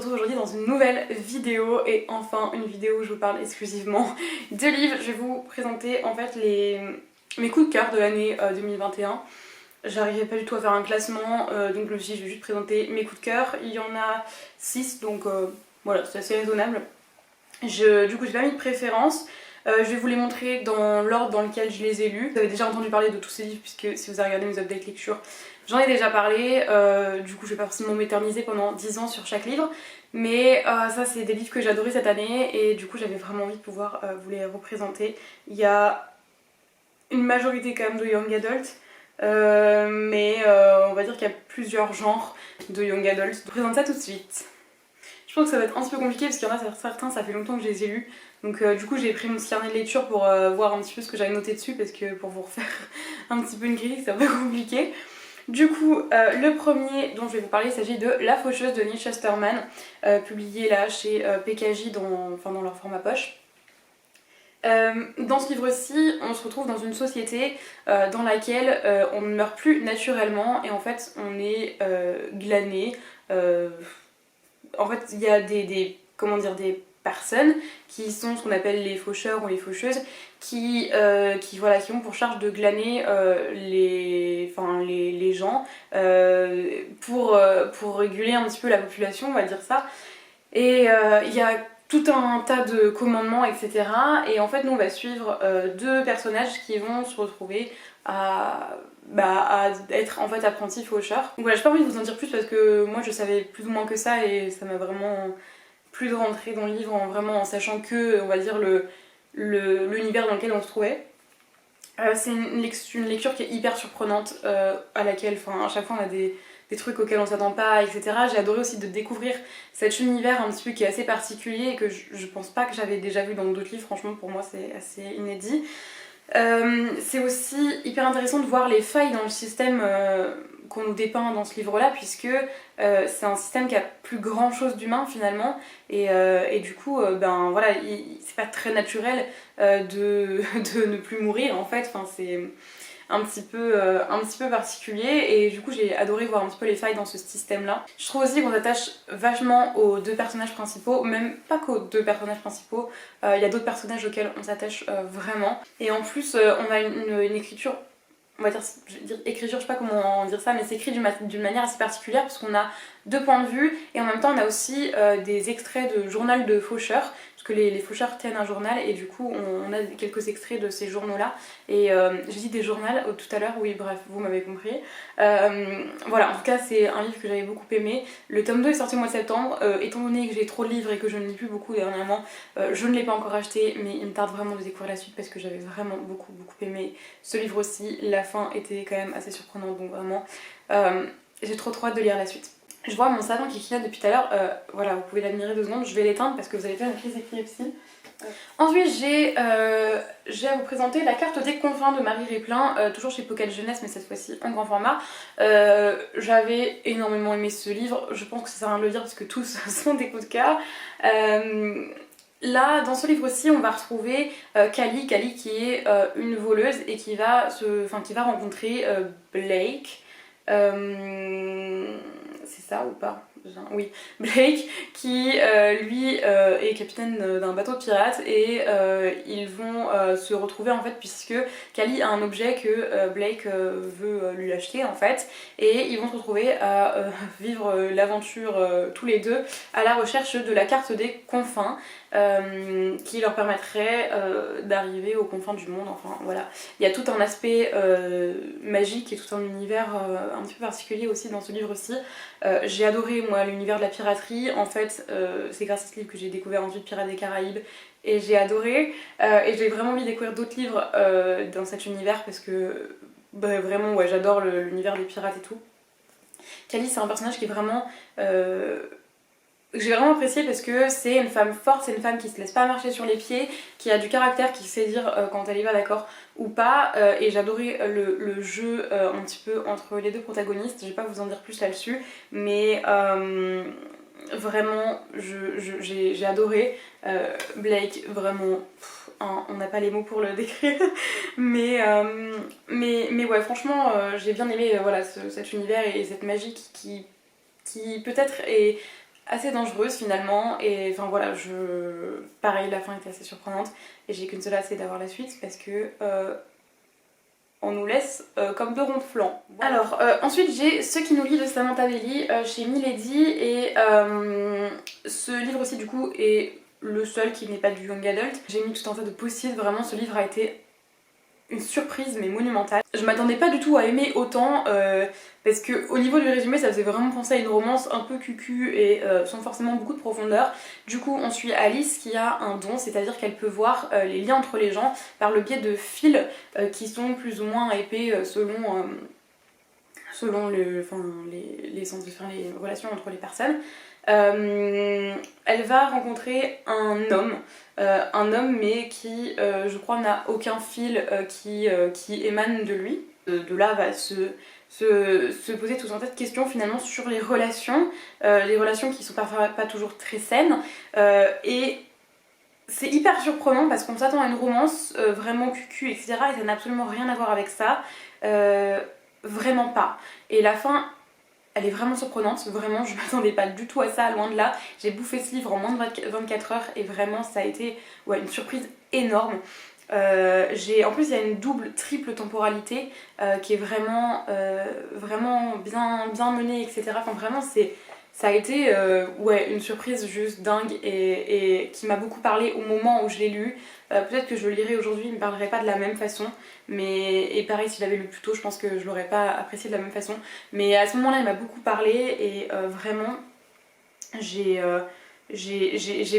retrouve aujourd'hui dans une nouvelle vidéo et enfin une vidéo où je vous parle exclusivement de livres. Je vais vous présenter en fait mes coups de cœur de l'année 2021. J'arrivais pas du tout à faire un classement donc je me suis dit je vais juste présenter mes coups de cœur. Il y en a 6 donc voilà, c'est assez raisonnable. Du coup j'ai pas mis de préférence. Je vais vous les montrer dans l'ordre dans lequel je les ai lus. Vous avez déjà entendu parler de tous ces livres puisque si vous avez regardé mes updates lecture, j'en ai déjà parlé. Du coup je vais pas forcément m'éterniser pendant 10 ans sur chaque livre. Mais ça c'est des livres que j'ai adorés cette année et du coup j'avais vraiment envie de pouvoir vous les représenter. Il y a une majorité quand même de young adult. Mais on va dire qu'il y a plusieurs genres de young adult. Je vous présente ça tout de suite. Je pense que ça va être un petit peu compliqué parce qu'il y en a certains, ça fait longtemps que je les ai lus. Donc du coup j'ai pris mon petit carnet de lecture pour voir un petit peu ce que j'avais noté dessus parce que pour vous refaire un petit peu une grille c'est un peu compliqué. Du coup le premier dont je vais vous parler il s'agit de La Faucheuse de Neil Shusterman, publié là chez PKJ dans leur format poche. Dans ce livre-ci, on se retrouve dans une société dans laquelle on ne meurt plus naturellement et en fait on est glané. En fait, il y a des personnes qui sont ce qu'on appelle les faucheurs ou les faucheuses qui ont pour charge de glaner les gens pour réguler un petit peu la population, on va dire ça. Et il y a tout un tas de commandements, etc. Et en fait, nous, on va suivre deux personnages qui vont se retrouver à être en fait apprentis faucheurs. Donc voilà, j'ai pas envie de vous en dire plus parce que moi, je savais plus ou moins que ça et ça m'a vraiment plu de rentrer dans le livre en sachant que, on va dire, l'univers dans lequel on se trouvait. C'est une lecture qui est hyper surprenante, à laquelle, à chaque fois, on a des trucs auxquels on s'attend pas, etc. J'ai adoré aussi de découvrir cet univers un petit peu qui est assez particulier et que je pense pas que j'avais déjà vu dans d'autres livres, franchement pour moi c'est assez inédit. C'est aussi hyper intéressant de voir les failles dans le système qu'on nous dépeint dans ce livre-là, puisque c'est un système qui a plus grand chose d'humain finalement, et du coup, voilà, c'est pas très naturel de ne plus mourir en fait, c'est un petit peu particulier et du coup j'ai adoré voir un petit peu les failles dans ce système là. Je trouve aussi qu'on s'attache vachement aux deux personnages principaux, même pas qu'aux deux personnages principaux, il y a d'autres personnages auxquels on s'attache vraiment et en plus on a une écriture, on va dire, écriture, je sais pas comment dire ça, mais c'est écrit d'une manière assez particulière parce qu'on a deux points de vue et en même temps on a aussi des extraits de journal de faucheurs parce que les faucheurs tiennent un journal et du coup on a quelques extraits de ces journaux là et j'ai dit des journaux tout à l'heure, oui bref vous m'avez compris. Voilà, en tout cas c'est un livre que j'avais beaucoup aimé. Le tome 2 est sorti au mois de septembre, étant donné que j'ai trop de livres et que je ne lis plus beaucoup dernièrement, je ne l'ai pas encore acheté mais il me tarde vraiment de découvrir la suite parce que j'avais vraiment beaucoup aimé ce livre aussi. La fin était quand même assez surprenante donc vraiment j'ai trop hâte de lire la suite. Je vois mon savon qui clignote depuis tout à l'heure, voilà vous pouvez l'admirer 2 secondes, je vais l'éteindre parce que vous allez faire une crise d'épilepsie. Ensuite j'ai à vous présenter La Carte des confins de Marie Réplin, toujours chez Pocket Jeunesse mais cette fois-ci en grand format. J'avais énormément aimé ce livre, je pense que ça sert à rien de le dire parce que tous sont des coups de cœur. Là, dans ce livre-ci, on va retrouver Callie qui est une voleuse et qui va rencontrer Blake. C'est ça ou pas? Oui, Blake qui lui est capitaine d'un bateau de pirates et ils vont se retrouver en fait puisque Callie a un objet que Blake veut lui acheter en fait et ils vont se retrouver à vivre l'aventure tous les deux à la recherche de la carte des confins qui leur permettrait d'arriver aux confins du monde. Enfin voilà, il y a tout un aspect magique et tout un univers un petit peu particulier aussi dans ce livre-ci. J'ai adoré moi l'univers de la piraterie, en fait c'est grâce à ce livre que j'ai découvert ensuite Pirates des Caraïbes et j'ai adoré et j'ai vraiment envie de découvrir d'autres livres dans cet univers parce que vraiment ouais, j'adore l'univers des pirates et tout. Callie c'est un personnage qui est vraiment j'ai vraiment apprécié parce que c'est une femme forte, c'est une femme qui se laisse pas marcher sur les pieds, qui a du caractère, qui sait dire quand elle y va d'accord ou pas, et j'adorais le jeu un petit peu entre les deux protagonistes, je vais pas vous en dire plus là-dessus, mais vraiment j'ai adoré Blake, vraiment on n'a pas les mots pour le décrire mais ouais franchement j'ai bien aimé voilà, cet univers et cette magie qui peut-être est assez dangereuse finalement. Et enfin voilà, pareil, la fin était assez surprenante et j'ai qu'une seule hâte, c'est d'avoir la suite parce que on nous laisse comme de ronds flancs. Voilà. Alors ensuite j'ai Ce qui nous lie de Samantha Bailey chez Milady, et ce livre aussi du coup est le seul qui n'est pas du young adult. J'ai mis tout un tas de post-it, vraiment ce livre a été une surprise mais monumentale. Je m'attendais pas du tout à aimer autant parce que au niveau du résumé ça faisait vraiment penser à une romance un peu cucu et sans forcément beaucoup de profondeur. Du coup on suit Alice qui a un don, c'est-à-dire qu'elle peut voir les liens entre les gens par le biais de fils qui sont plus ou moins épais selon les relations entre les personnes. Elle va rencontrer un homme mais qui je crois n'a aucun fil qui émane de lui. De là va se poser tout un tas de questions finalement sur les relations qui sont parfois pas toujours très saines, et c'est hyper surprenant parce qu'on s'attend à une romance vraiment cucu etc, et ça n'a absolument rien à voir avec ça, vraiment pas. Et la fin, elle est vraiment surprenante, vraiment je m'attendais pas du tout à ça, loin de là. J'ai bouffé ce livre en moins de 24 heures et vraiment ça a été une surprise énorme. En plus il y a une triple temporalité qui est vraiment bien menée etc. Enfin vraiment ça a été une surprise juste dingue et qui m'a beaucoup parlé au moment où je l'ai lu. Peut-être que je le lirai aujourd'hui, il ne me parlerait pas de la même façon, et pareil si je l'avais lu plus tôt je pense que je l'aurais pas apprécié de la même façon, mais à ce moment là il m'a beaucoup parlé et vraiment j'ai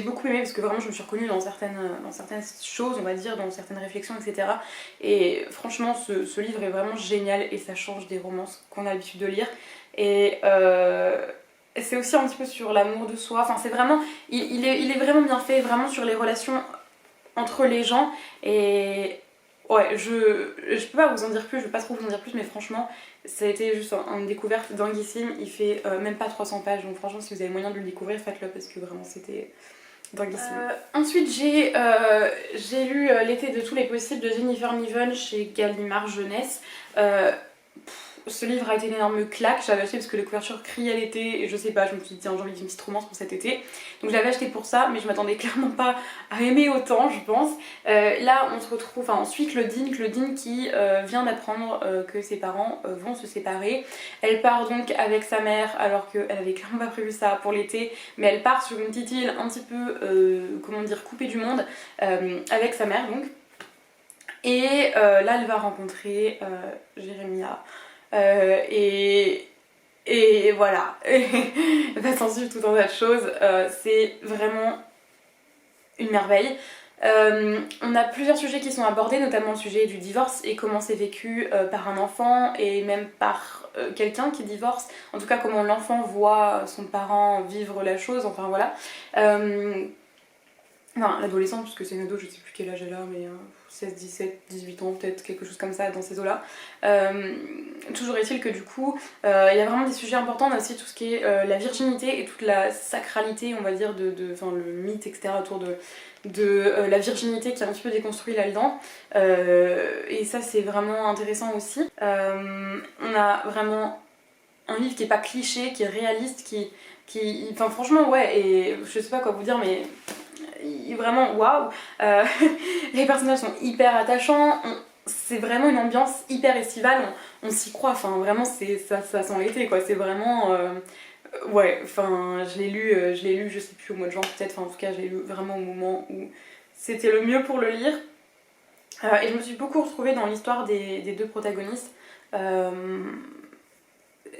beaucoup aimé parce que vraiment je me suis reconnue dans certaines choses, on va dire, dans certaines réflexions etc. Et franchement ce livre est vraiment génial et ça change des romances qu'on a l'habitude de lire. Et c'est aussi un petit peu sur l'amour de soi, enfin c'est vraiment, il est vraiment bien fait, vraiment sur les relations entre les gens. Et ouais, je peux pas vous en dire plus, je vais pas trop vous en dire plus, mais franchement ça a été juste une découverte dinguissime. Il fait même pas 300 pages, donc franchement si vous avez moyen de le découvrir faites-le parce que vraiment c'était dinguissime. Ensuite j'ai lu L'été de tous les possibles de Jennifer Niven chez Gallimard Jeunesse. Ce livre a été une énorme claque, j'avais acheté parce que les couvertures criaient l'été et je sais pas, je me suis dit tiens j'ai envie d'une petite romance pour cet été, donc je l'avais acheté pour ça, mais je m'attendais clairement pas à aimer autant je pense. Là on se retrouve, on suit Claudine qui vient d'apprendre que ses parents vont se séparer. Elle part donc avec sa mère alors qu'elle avait clairement pas prévu ça pour l'été, mais elle part sur une petite île un petit peu coupée du monde avec sa mère donc. Et là elle va rencontrer Jérémia. Et voilà, il va s'en suivre tout un tas de choses, c'est vraiment une merveille. On a plusieurs sujets qui sont abordés, notamment le sujet du divorce et comment c'est vécu par un enfant et même par quelqu'un qui divorce, en tout cas comment l'enfant voit son parent vivre la chose, enfin voilà. Enfin, l'adolescente, puisque c'est une ado, je sais plus quel âge elle a, mais 16, 17, 18 ans, peut-être quelque chose comme ça, dans ces eaux-là. Toujours est-il que du coup, il y a vraiment des sujets importants. On a aussi tout ce qui est la virginité et toute la sacralité, on va dire, le mythe, etc., autour de la virginité qui est un petit peu déconstruit là-dedans. Et ça, c'est vraiment intéressant aussi. On a vraiment un livre qui est pas cliché, qui est réaliste, enfin franchement, ouais, et je sais pas quoi vous dire, mais vraiment waouh. Les personnages sont hyper attachants, c'est vraiment une ambiance hyper estivale, on s'y croit, enfin vraiment ça sent l'été quoi, c'est vraiment ouais, enfin je l'ai lu je sais plus au mois de juin peut-être, enfin en tout cas je l'ai lu vraiment au moment où c'était le mieux pour le lire. Et je me suis beaucoup retrouvée dans l'histoire des deux protagonistes.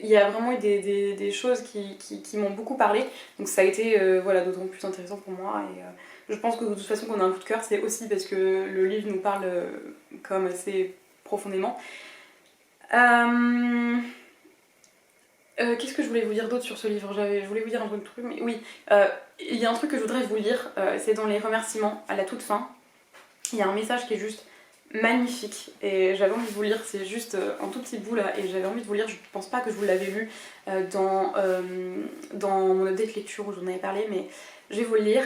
Il y a vraiment eu des choses qui m'ont beaucoup parlé, donc ça a été d'autant plus intéressant pour moi. Et je pense que de toute façon qu'on a un coup de cœur, c'est aussi parce que le livre nous parle quand même assez profondément. Qu'est-ce que je voulais vous dire d'autre sur ce livre? Je voulais vous dire un truc, mais oui, il y a un truc que je voudrais vous lire, c'est dans les remerciements, à la toute fin. Il y a un message qui est juste magnifique et j'avais envie de vous lire, c'est juste un tout petit bout là et j'avais envie de vous lire, je pense pas que je vous l'avais lu dans mon update lecture où j'en avais parlé, mais je vais vous le lire.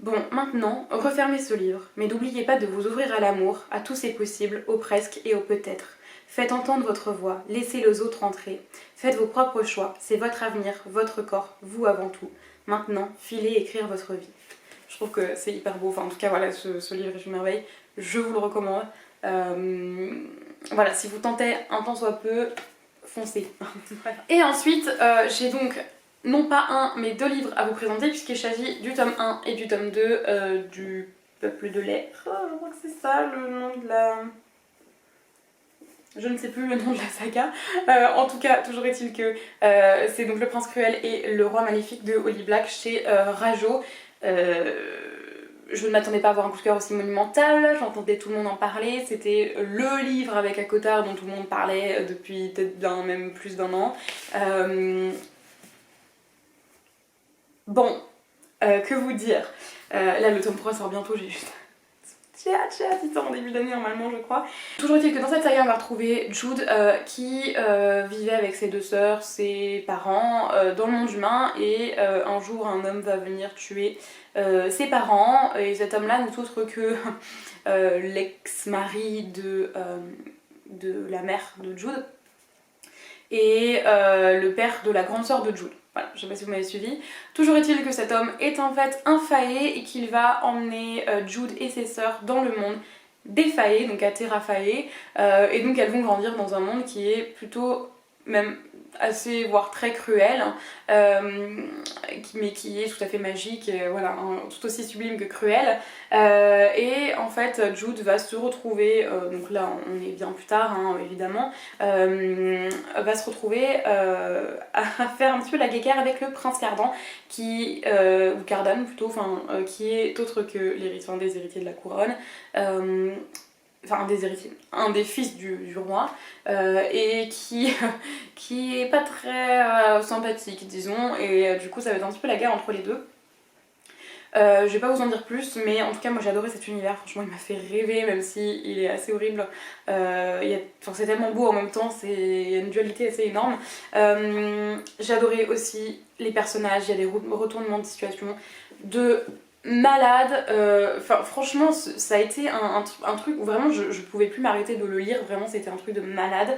Bon, maintenant, refermez ce livre, mais n'oubliez pas de vous ouvrir à l'amour, à tous ces possibles, au presque et au peut-être. Faites entendre votre voix, laissez les autres entrer. Faites vos propres choix, c'est votre avenir, votre corps, vous avant tout. maintenant, filez écrire votre vie. Je trouve que c'est hyper beau, enfin en tout cas voilà, ce livre est une merveille, je vous le recommande. Voilà, si vous tentez un tant soit peu, foncez. Voilà. Et ensuite, j'ai donc non pas un mais 2 livres à vous présenter puisqu'il s'agit du tome 1 et du tome 2 du Peuple de l'air. Je crois que c'est ça le nom de la... Je ne sais plus le nom de la saga. En tout cas, toujours est-il que c'est donc Le Prince Cruel et Le Roi Maléfique de Holly Black chez Rajo. Je ne m'attendais pas à avoir un coup de cœur aussi monumental, j'entendais tout le monde en parler, c'était le livre avec Akota dont tout le monde parlait depuis peut-être même plus d'1 an. Bon, que vous dire, là le tome 3 sort bientôt, j'ai hâte, il sort en début d'année normalement je crois. Toujours est-il que dans cette saga on va retrouver Jude qui vivait avec ses 2 sœurs, ses parents dans le monde humain et un jour un homme va venir tuer ses parents et cet homme là n'est autre que l'ex-mari de la mère de Jude et le père de la grande sœur de Jude. Voilà, je sais pas si vous m'avez suivi. Toujours est-il que cet homme est en fait un faé et qu'il va emmener Jude et ses sœurs dans le monde des faés, donc à Terra Fae, et donc elles vont grandir dans un monde qui est plutôt même assez voire très cruel, mais qui est tout à fait magique, et, voilà, tout aussi sublime que cruel. Et en fait Jude va se retrouver, donc là on est bien plus tard évidemment, va se retrouver à faire un petit peu la guéguerre avec le prince Cardan, ou Cardan plutôt, qui est autre que des héritiers de la couronne. Enfin un des fils du roi, et qui est pas très sympathique disons, et du coup ça va être un petit peu la guerre entre les deux. Je vais pas vous en dire plus, mais en tout cas moi j'ai adoré cet univers, franchement il m'a fait rêver même si il est assez horrible. C'est tellement beau en même temps, il y a une dualité assez énorme. J'ai adoré aussi les personnages, il y a des retournements de situation de malade, franchement ça a été un truc où vraiment je pouvais plus m'arrêter de le lire, vraiment c'était un truc de malade.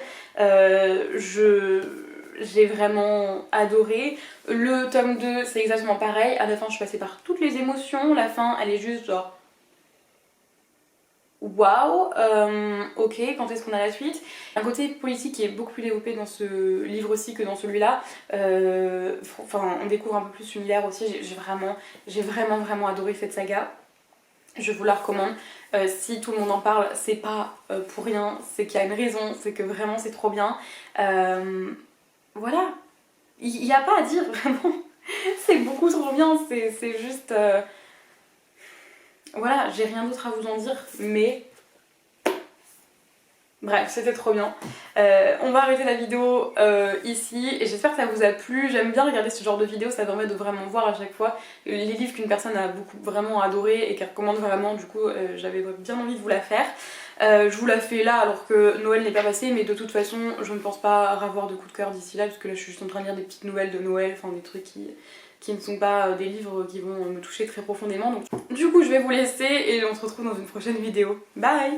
J'ai vraiment adoré. Le tome 2 c'est exactement pareil, à la fin je suis passée par toutes les émotions, la fin elle est juste genre waouh, ok, quand est-ce qu'on a la suite? Un côté politique qui est beaucoup plus développé dans ce livre aussi que dans celui-là. On découvre un peu plus l'univers aussi, j'ai vraiment adoré cette saga. Je vous la recommande. Si tout le monde en parle, c'est pas pour rien, c'est qu'il y a une raison, c'est que vraiment c'est trop bien. Voilà, il n'y a pas à dire vraiment, c'est beaucoup trop bien, c'est juste... Voilà, j'ai rien d'autre à vous en dire, mais... Bref, c'était trop bien. On va arrêter la vidéo ici, et j'espère que ça vous a plu. J'aime bien regarder ce genre de vidéos, ça permet de vraiment voir à chaque fois les livres qu'une personne a vraiment adoré et qu'elle recommande vraiment, du coup j'avais bien envie de vous la faire. Je vous la fais là alors que Noël n'est pas passé, mais de toute façon je ne pense pas avoir de coup de cœur d'ici là, parce que là je suis juste en train de lire des petites nouvelles de Noël, enfin des trucs qui ne sont pas des livres qui vont me toucher très profondément. Donc du coup je vais vous laisser et on se retrouve dans une prochaine vidéo. Bye!